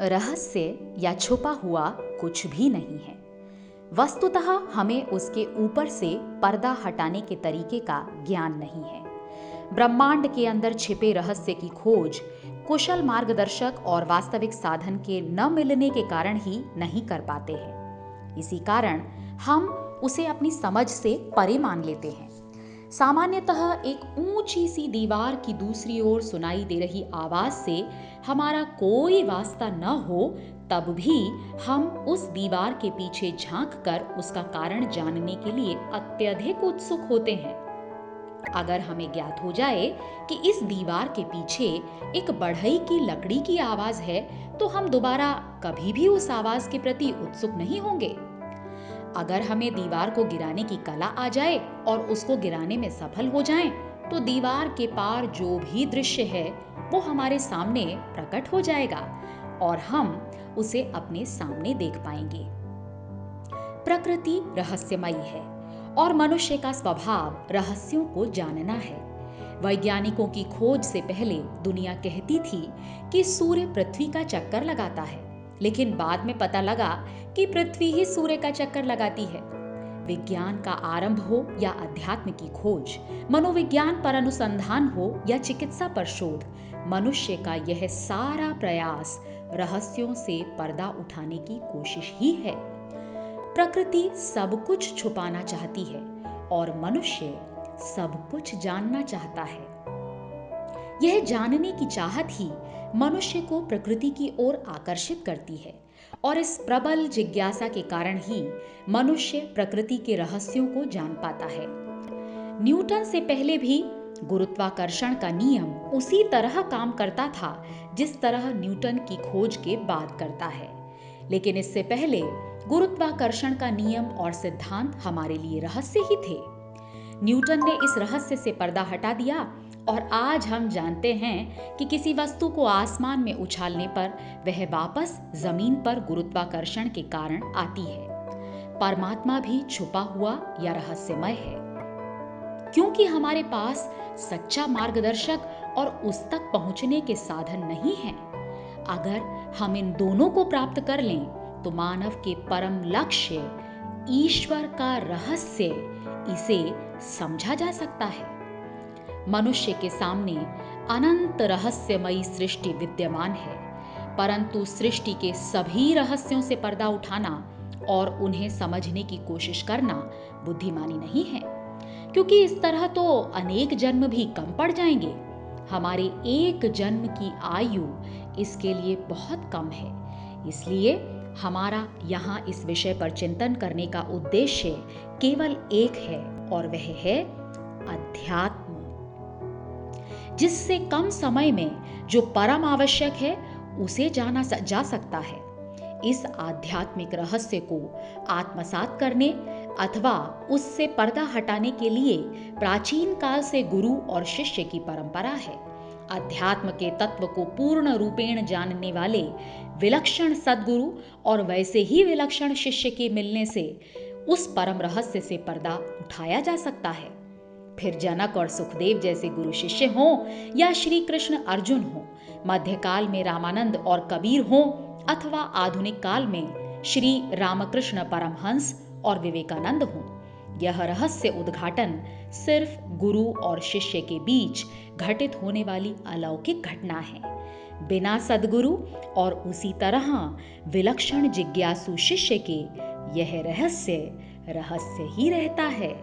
रहस्य या छुपा हुआ कुछ भी नहीं है। वस्तुतः हमें उसके ऊपर से पर्दा हटाने के तरीके का ज्ञान नहीं है। ब्रह्मांड के अंदर छिपे रहस्य की खोज कुशल मार्गदर्शक और वास्तविक साधन के न मिलने के कारण ही नहीं कर पाते हैं। इसी कारण हम उसे अपनी समझ से परे मान लेते हैं। सामान्यतः एक ऊंची सी दीवार की दूसरी ओर सुनाई दे रही आवाज से हमारा कोई वास्ता न हो, तब भी हम उस दीवार के पीछे झांक कर उसका कारण जानने के लिए अत्यधिक उत्सुक होते हैं। अगर हमें ज्ञात हो जाए कि इस दीवार के पीछे एक बढ़ई की लकड़ी की आवाज है, तो हम दोबारा कभी भी उस आवाज के प्रति उत्सुक नहीं होंगे। अगर हमें दीवार को गिराने की कला आ जाए और उसको गिराने में सफल हो जाएं, तो दीवार के पार जो भी दृश्य है वो हमारे सामने प्रकट हो जाएगा और हम उसे अपने सामने देख पाएंगे। प्रकृति रहस्यमयी है और मनुष्य का स्वभाव रहस्यों को जानना है। वैज्ञानिकों की खोज से पहले दुनिया कहती थी कि सूर्य पृथ्वी का चक्कर लगाता है, लेकिन बाद में पता लगा कि पृथ्वी ही सूर्य का चक्कर लगाती है। विज्ञान का आरंभ हो या अध्यात्म की खोज, मनोविज्ञान पर अनुसंधान हो या चिकित्सा पर शोध, मनुष्य का यह सारा प्रयास रहस्यों से पर्दा उठाने की कोशिश ही है। प्रकृति सब कुछ छुपाना चाहती है और मनुष्य सब कुछ जानना चाहता है। यह जानने की चाहत ही मनुष्य को प्रकृति की ओर आकर्षित करती है और इस प्रबल जिज्ञासा के कारण ही मनुष्य प्रकृति के रहस्यों को जान पाता है। न्यूटन से पहले भी गुरुत्वाकर्षण का नियम उसी तरह काम करता था जिस तरह न्यूटन की खोज के बाद करता है, लेकिन इससे पहले गुरुत्वाकर्षण का नियम और सिद्धांत हमारे लिए रहस्य ही थे। न्यूटन ने इस रहस्य से पर्दा हटा दिया और आज हम जानते हैं कि किसी वस्तु को आसमान में उछालने पर वह वापस जमीन पर गुरुत्वाकर्षण के कारण आती है। परमात्मा भी छुपा हुआ या रहस्यमय है, क्योंकि हमारे पास सच्चा मार्गदर्शक और उस तक पहुंचने के साधन नहीं हैं। अगर हम इन दोनों को प्राप्त कर लें तो मानव के परम लक्ष्य ईश्वर का रहस्य इसे समझा जा सकता है। मनुष्य के सामने अनंत रहस्यमयी सृष्टि विद्यमान है, परंतु सृष्टि के सभी रहस्यों से पर्दा उठाना और उन्हें समझने की कोशिश करना बुद्धिमानी नहीं है, क्योंकि इस तरह तो अनेक जन्म भी कम पड़ जाएंगे। हमारे एक जन्म की आयु इसके लिए बहुत कम है। इसलिए हमारा यहाँ इस विषय पर चिंतन करने का उद्देश्य केवल एक है और वह है अध्यात्म, जिससे कम समय में जो परम आवश्यक है उसे जाना जा सकता है। इस आध्यात्मिक रहस्य को आत्मसात करने अथवा उससे पर्दा हटाने के लिए प्राचीन काल से गुरु और शिष्य की परंपरा है। अध्यात्म के तत्व को पूर्ण रूपेण जानने वाले विलक्षण सद्गुरु और वैसे ही विलक्षण शिष्य के मिलने से उस परम रहस्य से पर्दा उठाया जा सकता है। फिर जनक और सुखदेव जैसे गुरु शिष्य हों या श्री कृष्ण अर्जुन हों, मध्यकाल में रामानंद और कबीर हों अथवा आधुनिक काल में श्री रामकृष्ण परमहंस और विवेकानंद हों, यह रहस्य उद्घाटन सिर्फ गुरु और शिष्य के बीच घटित होने वाली अलौकिक घटना है। बिना सद्गुरु और उसी तरह विलक्षण जिज्ञासु शिष्य के यह रहस्य ही रहता है।